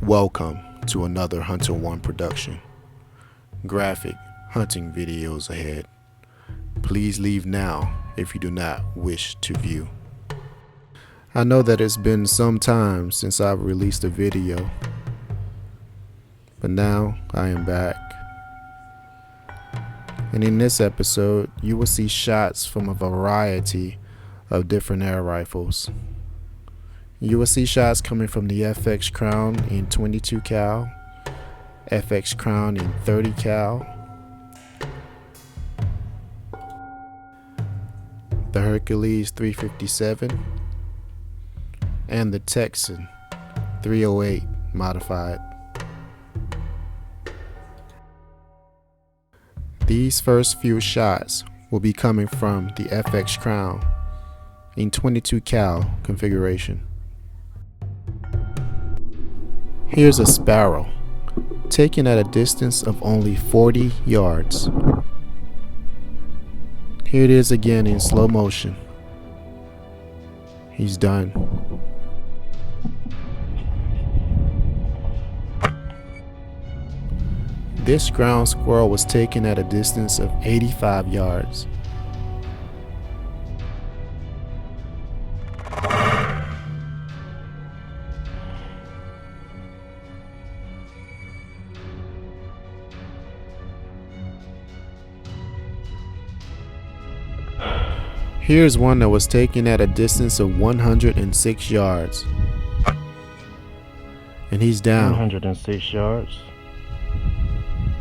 Welcome to another Hunter One production. Graphic hunting videos ahead. Please leave now if you do not wish to view. I know that it's been some time since I've released a video, but now I am back. And in this episode, you will see shots from a variety of different air rifles. You will see shots coming from the FX Crown in 22 cal, FX Crown in 30 cal, the Hercules 357, and the Texan 308 modified. These first few shots will be coming from the FX Crown in 22 cal configuration. Here's a sparrow, taken at a distance of only 40 yards. Here it is again in slow motion. He's done. This ground squirrel was taken at a distance of 85 yards. Here's one that was taken at a distance of 106 yards. And he's down. 106 yards.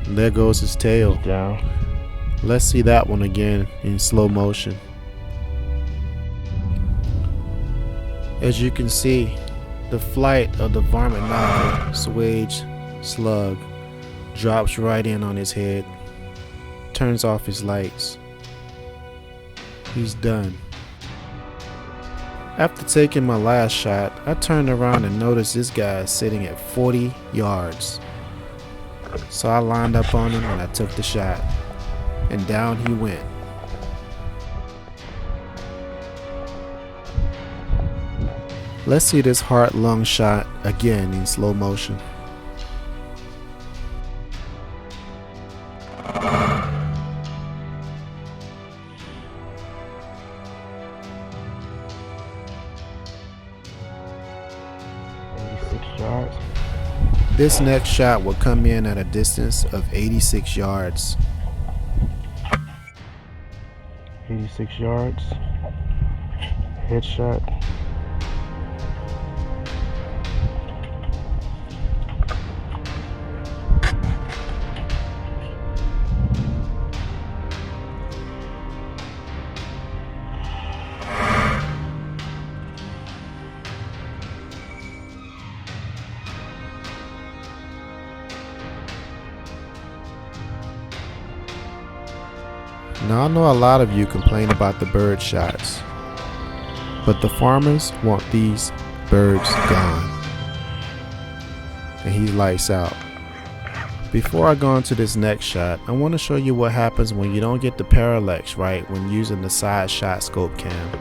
And there goes his tail. He's down. Let's see that one again in slow motion. As you can see, the flight of the varmint knocker swage slug drops right in on his head, turns off his lights. He's done. After taking my last shot, I turned around and noticed this guy is sitting at 40 yards. So I lined up on him and I took the shot. And down he went. Let's see this heart-lung shot again in slow motion. Yards. This next shot will come in at a distance of 86 yards. 86 yards. Headshot. Now I know a lot of you complain about the bird shots, but the farmers want these birds gone. And he lights out. Before I go into this next shot, I want to show you what happens when you don't get the parallax right when using the side shot scope cam.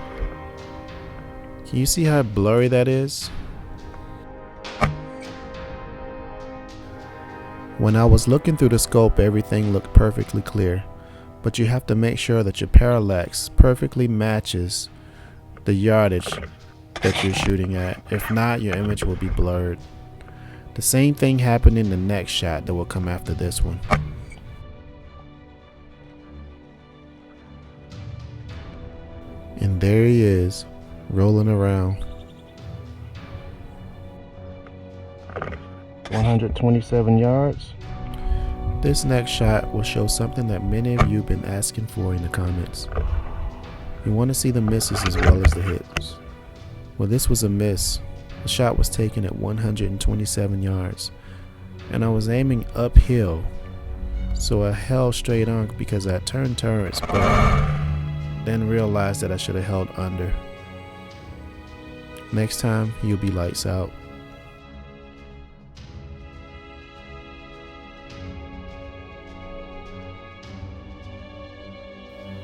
Can you see how blurry that is? When I was looking through the scope, everything looked perfectly clear. But you have to make sure that your parallax perfectly matches the yardage that you're shooting at. If not, your image will be blurred. The same thing happened in the next shot that will come after this one. And there he is, rolling around. 127 yards. This next shot will show something that many of you have been asking for in the comments. You want to see the misses as well as the hits. Well, this was a miss. The shot was taken at 127 yards, and I was aiming uphill, so I held straight on because I turned turrets, but then realized that I should have held under. Next time, you'll be lights out.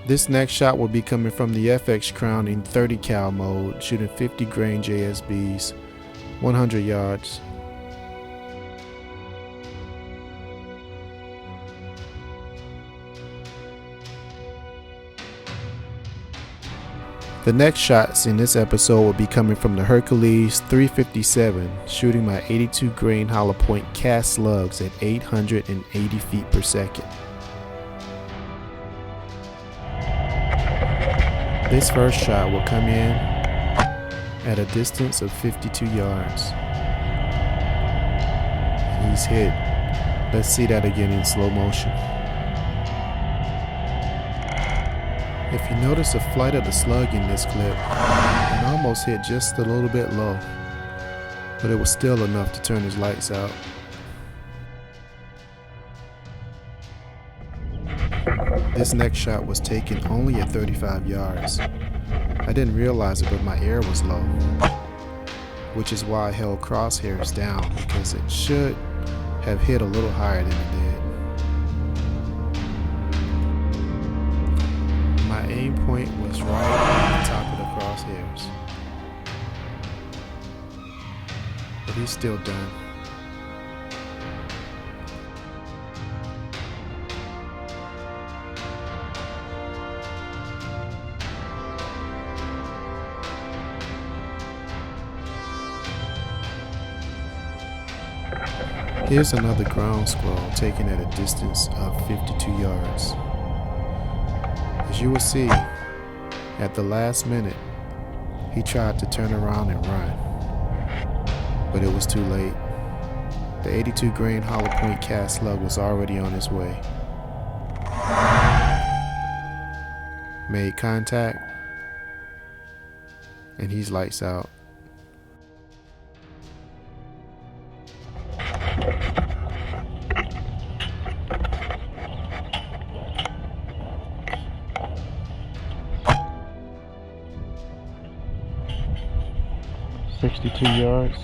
This next shot will be coming from the FX Crown in 30 cal mode, shooting 50 grain JSBs, 100 yards. The next shots in this episode will be coming from the Hercules 357, shooting my 82 grain hollow point cast slugs at 880 feet per second. This first shot will come in at a distance of 52 yards. He's hit. Let's see that again in slow motion. If you notice the flight of the slug in this clip, it almost hit just a little bit low, but it was still enough to turn his lights out. This next shot was taken only at 35 yards. I didn't realize it, but my air was low, which is why I held crosshairs down, because it should have hit a little higher than it did. My aim point was right on the top of the crosshairs, but he's still done. Here's another ground squirrel taken at a distance of 52 yards. As you will see, at the last minute, he tried to turn around and run, but it was too late. The 82 grain hollow point cast slug was already on his way. Made contact, and he's lights out. $62 yards.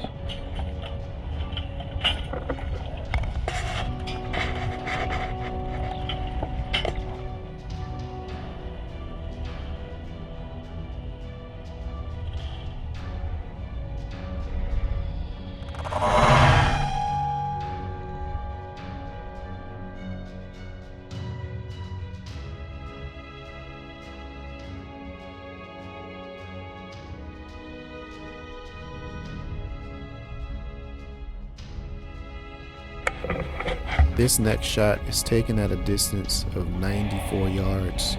This next shot is taken at a distance of 94 yards.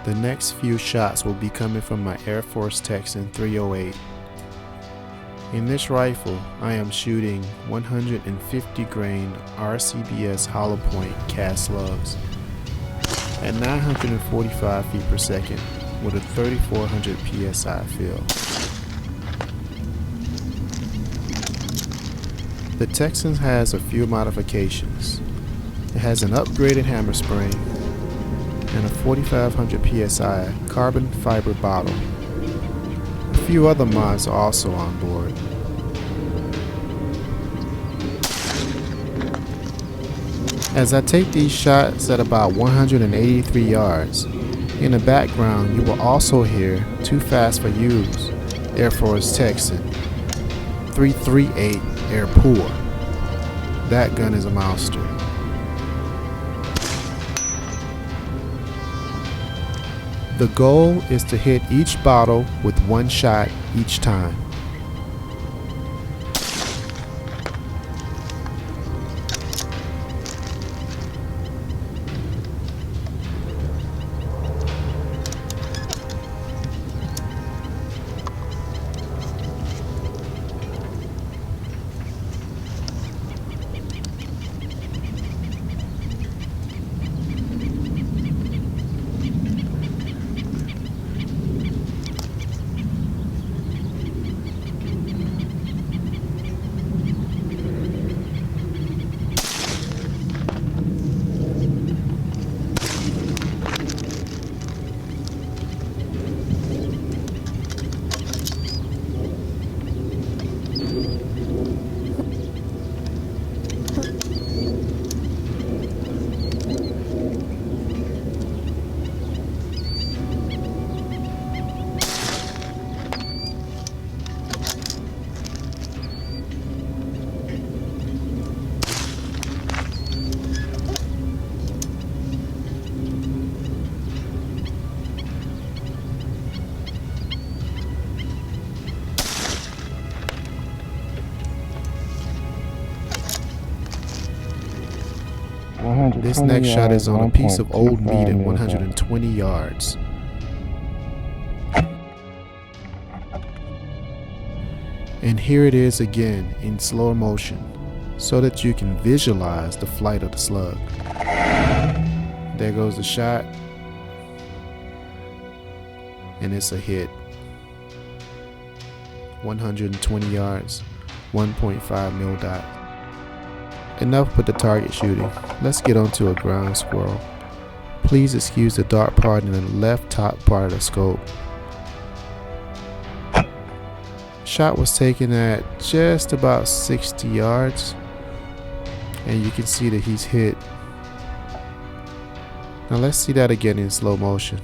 The next few shots will be coming from my Airforce Texan 308. In this rifle, I am shooting 150 grain RCBS hollow point cast slugs at 945 feet per second with a 3400 PSI field. The Texan has a few modifications. It has an upgraded hammer spring and a 4500 PSI carbon fiber bottle. A few other mods are also on board. As I take these shots at about 183 yards, in the background you will also hear Too Fast for You's Airforce Texan 338 Air Poor. That gun is a monster. The goal is to hit each bottle with one shot each time. This next shot is on a piece of old meat at 120 yards. And here it is again in slow motion, so that you can visualize the flight of the slug. There goes the shot, and it's a hit. 120 yards, 1.5 mil dot. Enough with the target shooting. Let's get onto a ground squirrel. Please excuse the dark part in the left top part of the scope. Shot was taken at just about 60 yards, and you can see that he's hit. Now let's see that again in slow motion.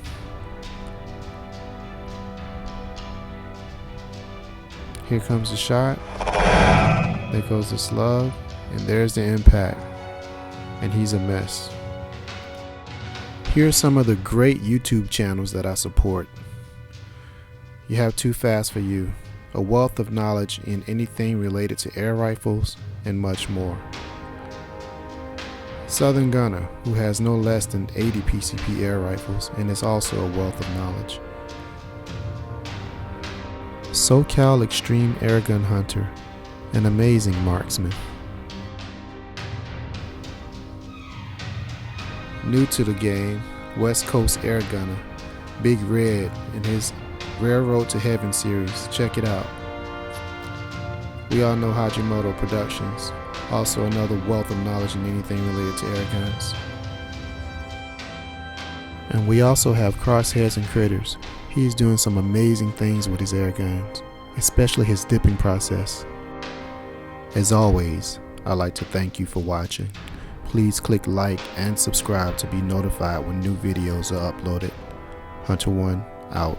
Here comes the shot. There goes the slug, and there's the impact, and he's a mess. Here are some of the great YouTube channels that I support. You have Too Fast for You, a wealth of knowledge in anything related to air rifles and much more. Southern Gunner, who has no less than 80 PCP air rifles and is also a wealth of knowledge. SoCal Extreme Airgun Hunter, an amazing marksman. New to the game, West Coast Air Gunner, Big Red in his Railroad to Heaven series. Check it out. We all know Hajimoto Productions, also another wealth of knowledge in anything related to air guns. And we also have Crosshairs and Critters. He's doing some amazing things with his air guns, especially his dipping process. As always, I'd like to thank you for watching. Please click like and subscribe to be notified when new videos are uploaded. Hunter One out.